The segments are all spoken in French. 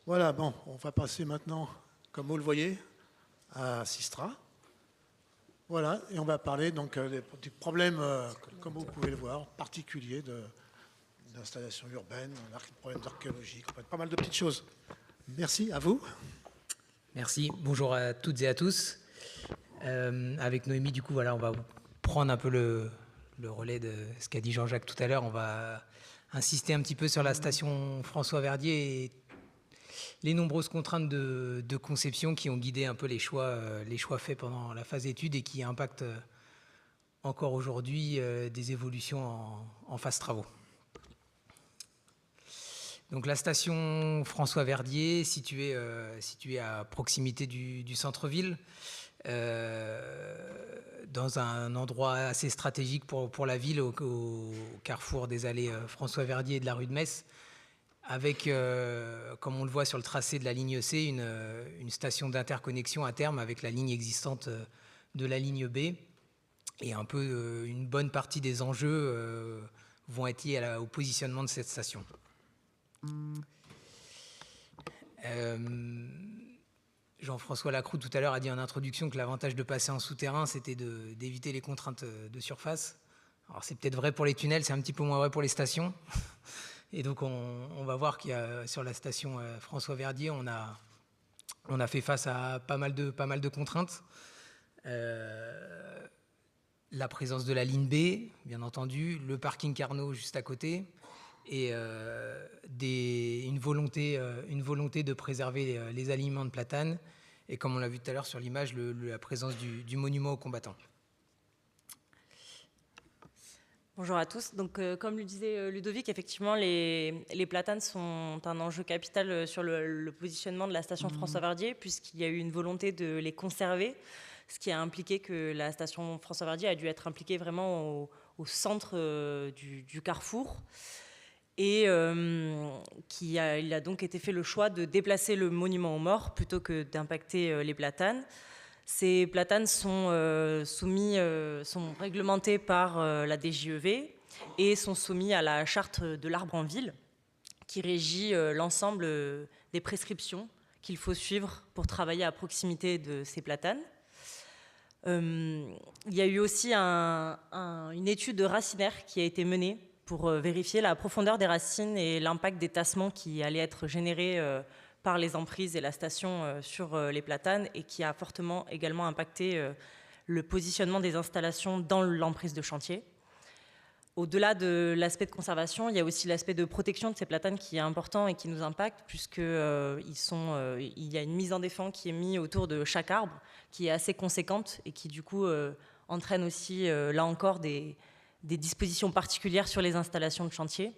Voilà, bon, on va passer maintenant, comme vous le voyez, à Sistra. Voilà, et on va parler donc des problèmes, comme vous pouvez le voir, particuliers d'installation urbaine, problèmes archéologiques, pas mal de petites choses. Merci, à vous. Merci, bonjour à toutes et à tous. Avec Noémie, du coup, voilà, on va prendre un peu le relais de ce qu'a dit Jean-Jacques tout à l'heure. On va insister un petit peu sur la station François Verdier et les nombreuses contraintes de conception qui ont guidé un peu les choix faits pendant la phase étude et qui impactent encore aujourd'hui des évolutions en phase travaux. Donc la station François Verdier, située à proximité du centre-ville, dans un endroit assez stratégique pour la ville, au carrefour des allées François Verdier et de la rue de Metz, avec, comme on le voit sur le tracé de la ligne C, une station d'interconnexion à terme avec la ligne existante de la ligne B. Et un peu une bonne partie des enjeux vont être liés au positionnement de cette station. Jean-François Lacroux tout à l'heure a dit en introduction que l'avantage de passer en souterrain, c'était d'éviter les contraintes de surface. Alors c'est peut-être vrai pour les tunnels, c'est un petit peu moins vrai pour les stations. Et donc on va voir qu'il y a sur la station François Verdier, on a fait face à pas mal de contraintes. La présence de la ligne B, bien entendu, le parking Carnot juste à côté, et une volonté de préserver les alignements de platanes, et comme on l'a vu tout à l'heure sur l'image, la présence du monument aux combattants. Bonjour à tous. Donc, comme le disait Ludovic, effectivement, les platanes sont un enjeu capital sur le positionnement de la station François Verdier, puisqu'il y a eu une volonté de les conserver, ce qui a impliqué que la station François Verdier a dû être impliquée vraiment au centre du carrefour. Et il a donc été fait le choix de déplacer le monument aux morts plutôt que d'impacter les platanes. Ces platanes sont réglementées par la DJEV et sont soumis à la charte de l'arbre en ville qui régit l'ensemble des prescriptions qu'il faut suivre pour travailler à proximité de ces platanes. Il y a eu aussi une étude de racinaire qui a été menée pour vérifier la profondeur des racines et l'impact des tassements qui allaient être générés par les emprises et la station sur les platanes, et qui a fortement également impacté le positionnement des installations dans l'emprise de chantier. Au-delà de l'aspect de conservation, il y a aussi l'aspect de protection de ces platanes qui est important et qui nous impacte, puisqu'il y a une mise en défense qui est mise autour de chaque arbre, qui est assez conséquente et qui du coup entraîne aussi, là encore, des dispositions particulières sur les installations de chantier.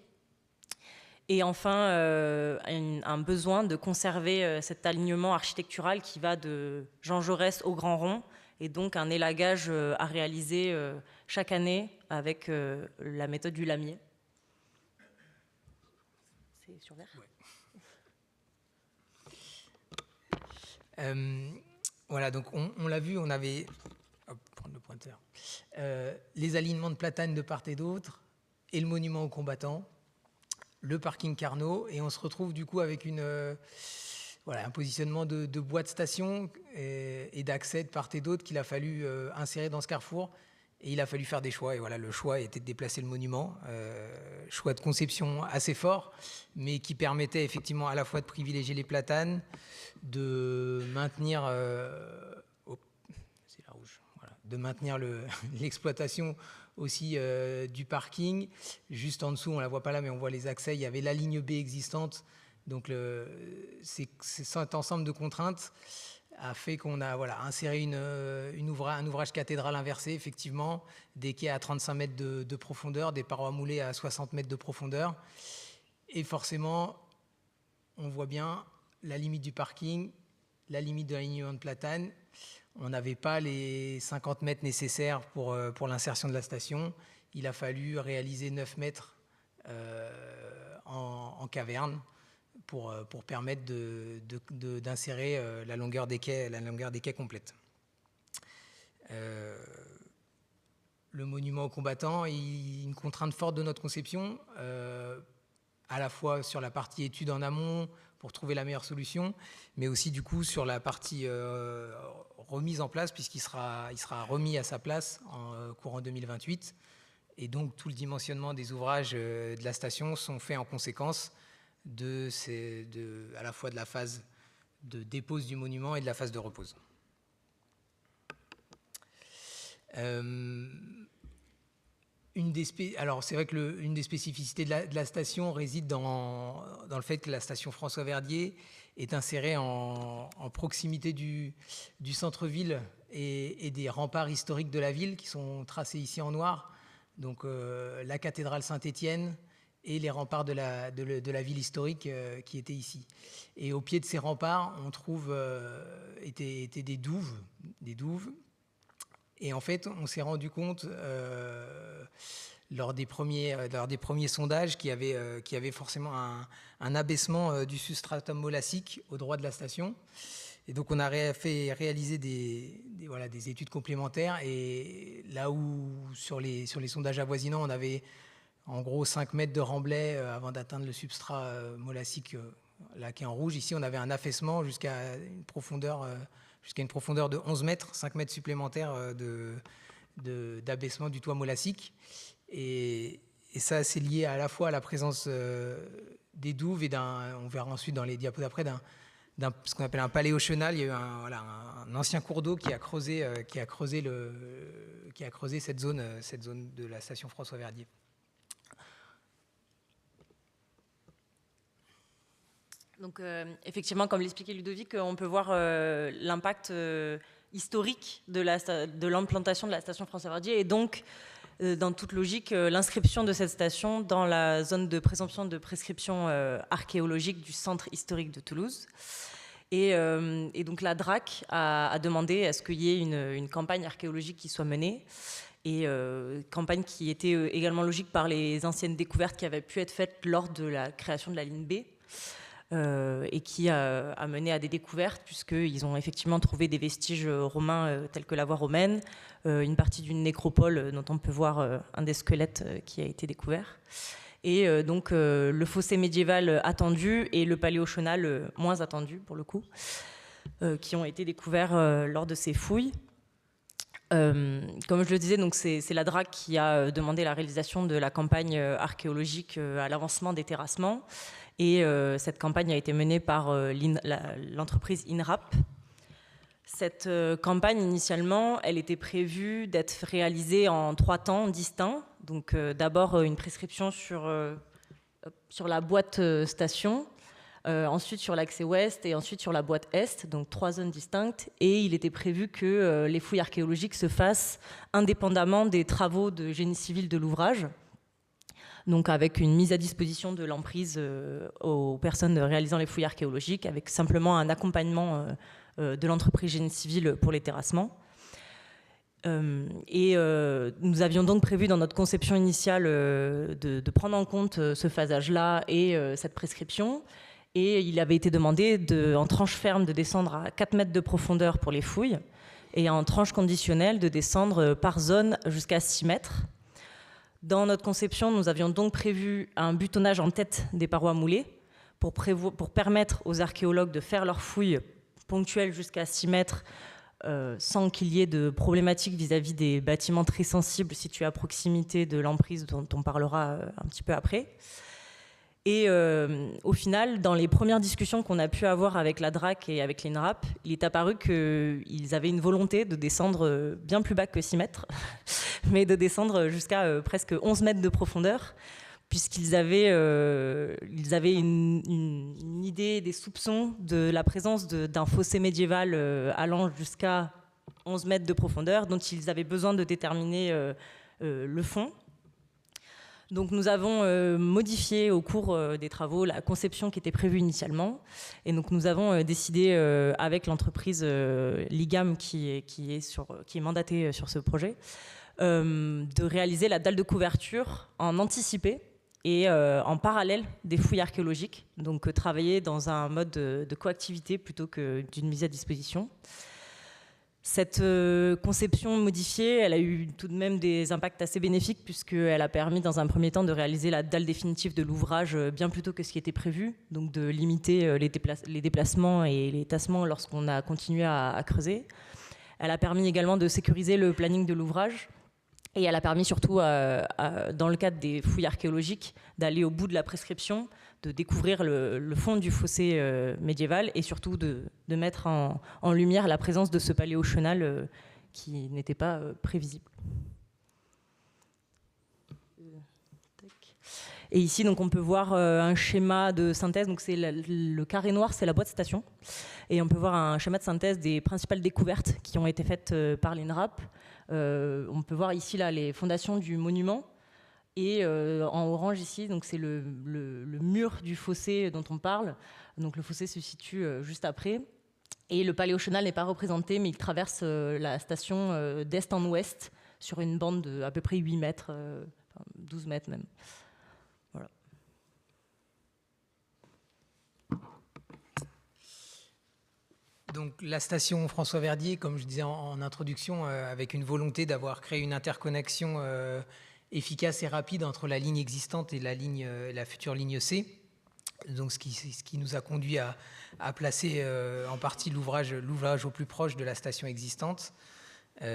Et enfin, un besoin de conserver cet alignement architectural qui va de Jean Jaurès au Grand Rond, et donc un élagage à réaliser chaque année avec la méthode du lamier. C'est sur vert ? Ouais. Voilà, donc on l'a vu, on avait... Hop, prendre le pointeur. Les alignements de platanes de part et d'autre, et le monument aux combattants, le parking Carnot, et on se retrouve du coup avec un positionnement de bois de station et d'accès de part et d'autre qu'il a fallu insérer dans ce carrefour. Et il a fallu faire des choix, et voilà, le choix était de déplacer le monument. Choix de conception assez fort, mais qui permettait effectivement à la fois de privilégier les platanes, de maintenir... c'est la rouge. Voilà, de maintenir l'exploitation aussi du parking. Juste en dessous, on ne la voit pas là, mais on voit les accès. Il y avait la ligne B existante. Donc cet ensemble de contraintes a fait qu'on a inséré un ouvrage cathédrale inversé, effectivement, des quais à 35 mètres de profondeur, des parois moulées à 60 mètres de profondeur. Et forcément, on voit bien la limite du parking, la limite de l'alignement de platane. On n'avait pas les 50 mètres nécessaires pour l'insertion de la station. Il a fallu réaliser 9 mètres en caverne pour permettre d'insérer la longueur des quais complète. Le monument aux combattants, une contrainte forte de notre conception, à la fois sur la partie étude en amont, pour trouver la meilleure solution, mais aussi du coup sur la partie remise en place, puisqu'il sera remis à sa place en courant 2028. Et donc tout le dimensionnement des ouvrages de la station sont faits en conséquence à la fois de la phase de dépose du monument et de la phase de repose. Alors c'est vrai que une des spécificités de la station réside dans le fait que la station François Verdier est insérée en proximité du centre-ville et des remparts historiques de la ville qui sont tracés ici en noir. Donc la cathédrale Saint-Étienne et les remparts de la ville historique qui étaient ici. Et au pied de ces remparts, on trouve étaient des douves. Et en fait, on s'est rendu compte lors des premiers sondages qu'il y avait forcément un abaissement du substratum molassique au droit de la station. Et donc, on a fait réaliser des études complémentaires. Et là où, sur les sondages avoisinants, on avait en gros 5 mètres de remblai avant d'atteindre le substrat molassique là qui est en rouge, ici, on avait un affaissement jusqu'à une profondeur de 11 mètres, 5 mètres supplémentaires d'abaissement du toit molassique. Et ça, c'est lié à la fois à la présence des douves et on verra ensuite dans les diapos d'après, ce qu'on appelle un paléochenal. Il y a eu un ancien cours d'eau qui a creusé cette zone de la station François Verdier. Donc effectivement, comme l'expliquait Ludovic, on peut voir l'impact historique de l'implantation de la station François Verdier et donc, dans toute logique, l'inscription de cette station dans la zone de présomption de prescription archéologique du centre historique de Toulouse. Et donc la DRAC a demandé à ce qu'il y ait une campagne archéologique qui soit menée, et campagne qui était également logique par les anciennes découvertes qui avaient pu être faites lors de la création de la ligne B. Et qui a mené à des découvertes, puisqu'ils ont effectivement trouvé des vestiges romains tels que la voie romaine, une partie d'une nécropole dont on peut voir un des squelettes qui a été découvert. Et donc le fossé médiéval attendu et le paléochenal moins attendu, pour le coup, qui ont été découverts lors de ces fouilles. Comme je le disais, donc c'est la DRAC qui a demandé la réalisation de la campagne archéologique à l'avancement des terrassements. Et cette campagne a été menée par l'entreprise INRAP. Cette campagne, initialement, elle était prévue d'être réalisée en 3 temps distincts. Donc d'abord une prescription sur la boîte station, ensuite sur l'accès ouest et ensuite sur la boîte est, donc 3 zones distinctes. Et il était prévu que les fouilles archéologiques se fassent indépendamment des travaux de génie civil de l'ouvrage. Donc avec une mise à disposition de l'emprise aux personnes réalisant les fouilles archéologiques, avec simplement un accompagnement de l'entreprise génie civil pour les terrassements. Nous avions donc prévu dans notre conception initiale de prendre en compte ce phasage-là et cette prescription. Et il avait été demandé en tranche ferme de descendre à 4 mètres de profondeur pour les fouilles et en tranche conditionnelle de descendre par zone jusqu'à 6 mètres. Dans notre conception, nous avions donc prévu un butonnage en tête des parois moulées pour permettre aux archéologues de faire leurs fouilles ponctuelles jusqu'à 6 mètres sans qu'il y ait de problématiques vis-à-vis des bâtiments très sensibles situés à proximité de l'emprise dont on parlera un petit peu après. Et au final, dans les premières discussions qu'on a pu avoir avec la DRAC et avec l'INRAP, il est apparu qu'ils avaient une volonté de descendre bien plus bas que 6 mètres, mais de descendre jusqu'à presque 11 mètres de profondeur, puisqu'ils avaient une idée, des soupçons de la présence d'un fossé médiéval allant jusqu'à 11 mètres de profondeur, dont ils avaient besoin de déterminer le fond. Donc nous avons modifié au cours des travaux la conception qui était prévue initialement. Et donc nous avons décidé avec l'entreprise Ligam qui est mandatée sur ce projet de réaliser la dalle de couverture en anticipé et en parallèle des fouilles archéologiques. Donc travailler dans un mode de coactivité plutôt que d'une mise à disposition. Cette conception modifiée, elle a eu tout de même des impacts assez bénéfiques puisqu'elle a permis dans un premier temps de réaliser la dalle définitive de l'ouvrage bien plus tôt que ce qui était prévu, donc de limiter les déplacements et les tassements lorsqu'on a continué à creuser. Elle a permis également de sécuriser le planning de l'ouvrage et elle a permis surtout, dans le cadre des fouilles archéologiques, d'aller au bout de la prescription, de découvrir le fond du fossé médiéval et surtout de mettre en lumière la présence de ce paléo-chenal qui n'était pas prévisible. Et ici, donc, on peut voir un schéma de synthèse. Donc, c'est le carré noir, c'est la boîte station. Et on peut voir un schéma de synthèse des principales découvertes qui ont été faites par l'INRAP. On peut voir ici là, les fondations du monument. Et en orange ici, donc c'est le mur du fossé dont on parle. Donc le fossé se situe juste après. Et le paléo-chenal n'est pas représenté, mais il traverse la station d'est en ouest sur une bande de à peu près 8 mètres, 12 mètres même. Voilà. Donc la station François Verdier, comme je disais en introduction, avec une volonté d'avoir créé une interconnexion efficace et rapide entre la ligne existante et la future ligne C. Donc ce qui nous a conduit à placer en partie l'ouvrage au plus proche de la station existante. La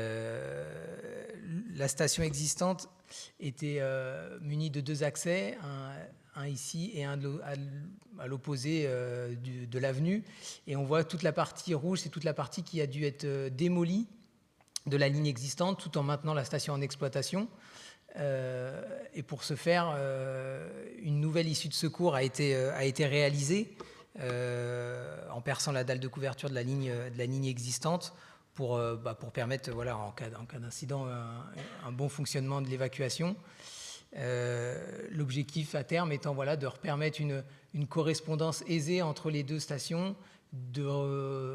station existante était munie de 2 accès, un ici et un à l'opposé de l'avenue. Et on voit toute la partie rouge, c'est toute la partie qui a dû être démolie de la ligne existante tout en maintenant la station en exploitation. Et pour ce faire, une nouvelle issue de secours a été réalisée en perçant la dalle de couverture de la ligne existante pour permettre, voilà, en cas d'incident, un bon fonctionnement de l'évacuation. L'objectif à terme étant, voilà, de permettre une correspondance aisée entre les 2 stations, de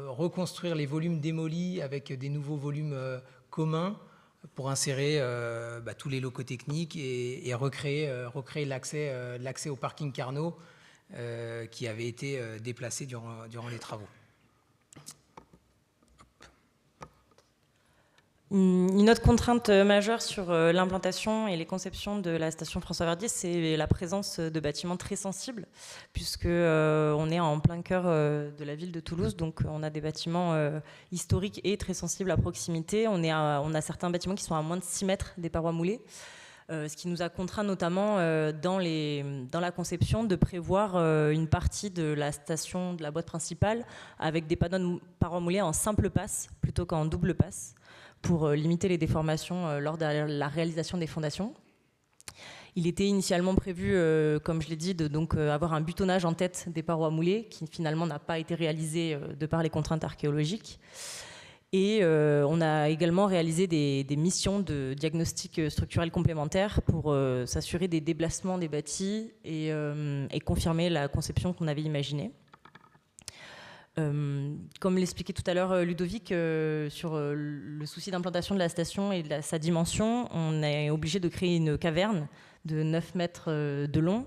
reconstruire les volumes démolis avec des nouveaux volumes communs pour insérer tous les locaux techniques et recréer l'accès au parking Carnot qui avait été déplacé durant les travaux. Une autre contrainte majeure sur l'implantation et les conceptions de la station François Verdier, c'est la présence de bâtiments très sensibles, puisque on est en plein cœur de la ville de Toulouse, donc on a des bâtiments historiques et très sensibles à proximité. On a certains bâtiments qui sont à moins de 6 mètres des parois moulées, ce qui nous a contraint notamment dans la conception de prévoir une partie de la station de la boîte principale avec des panneaux de parois moulées en simple passe plutôt qu'en double passe, pour limiter les déformations lors de la réalisation des fondations. Il était initialement prévu, comme je l'ai dit, de avoir un butonnage en tête des parois moulées, qui finalement n'a pas été réalisé de par les contraintes archéologiques. Et on a également réalisé des missions de diagnostic structurel complémentaire pour s'assurer des déplacements des bâtis et confirmer la conception qu'on avait imaginée. Comme l'expliquait tout à l'heure Ludovic, sur le souci d'implantation de la station et de sa dimension, on est obligé de créer une caverne de 9 mètres de long.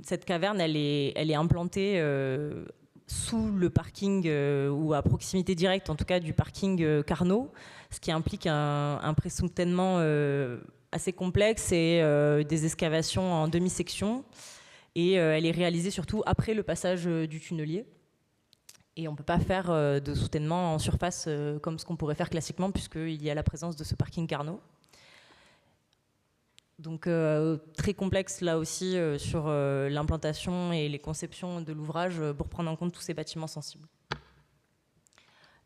Cette caverne, elle est implantée sous le parking ou à proximité directe, en tout cas, du parking Carnot, ce qui implique un pré-soutènement assez complexe et des excavations en demi-section. Et elle est réalisée surtout après le passage du tunnelier. Et on ne peut pas faire de soutènement en surface comme ce qu'on pourrait faire classiquement, puisqu'il y a la présence de ce parking Carnot. Donc très complexe là aussi sur l'implantation et les conceptions de l'ouvrage pour prendre en compte tous ces bâtiments sensibles.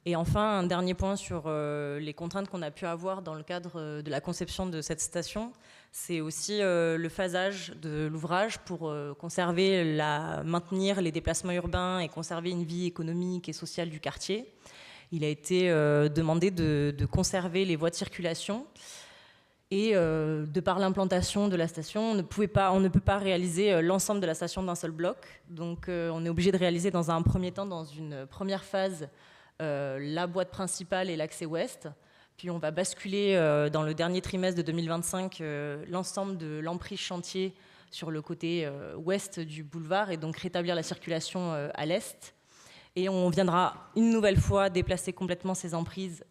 Et enfin, un dernier point sur les contraintes qu'on a pu avoir dans le cadre de la conception de cette station, c'est aussi le phasage de l'ouvrage pour maintenir les déplacements urbains et conserver une vie économique et sociale du quartier. Il a été demandé de conserver les voies de circulation et de par l'implantation de la station, on ne peut pas réaliser l'ensemble de la station d'un seul bloc. Donc on est obligé de réaliser dans un premier temps, dans une première phase, la boîte principale et l'accès ouest. Puis on va basculer dans le dernier trimestre de 2025 l'ensemble de l'emprise chantier sur le côté ouest du boulevard et donc rétablir la circulation à l'est. Et on viendra une nouvelle fois déplacer complètement ces emprises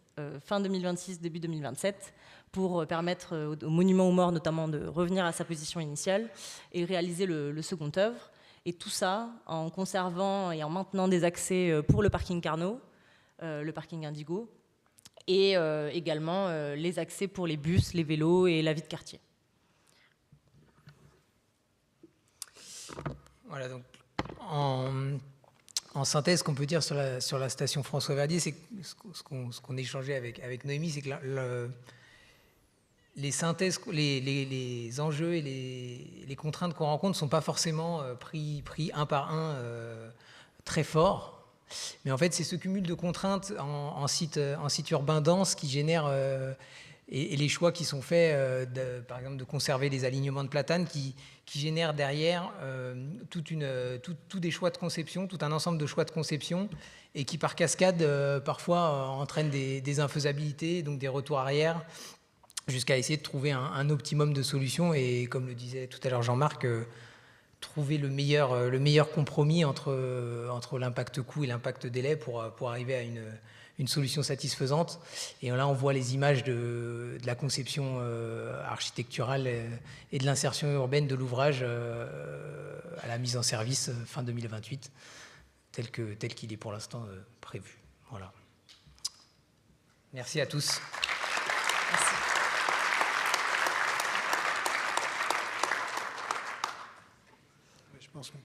fin 2026, début 2027, pour permettre au monument aux morts notamment de revenir à sa position initiale et réaliser le second œuvre. Et tout ça en conservant et en maintenant des accès pour le parking Carnot, le parking Indigo, et également les accès pour les bus, les vélos et la vie de quartier. Voilà, donc en synthèse, ce qu'on peut dire sur la station François Verdier, c'est ce qu'on échangeait avec Noémie, c'est que les synthèses, les enjeux et les contraintes qu'on rencontre ne sont pas forcément pris un par un très fort. Mais en fait, c'est ce cumul de contraintes en site urbain dense qui génère, et les choix qui sont faits, par exemple, de conserver les alignements de platanes qui génèrent derrière tout des choix de conception, tout un ensemble de choix de conception, et qui, par cascade, parfois entraînent des infaisabilités, donc des retours arrière, jusqu'à essayer de trouver un optimum de solutions. Et comme le disait tout à l'heure Jean-Marc, trouver le meilleur compromis entre l'impact coût et l'impact délai pour arriver à une solution satisfaisante. Et là, on voit les images de la conception architecturale et de l'insertion urbaine de l'ouvrage à la mise en service fin 2028, tel qu'il est pour l'instant prévu. Voilà. Merci à tous.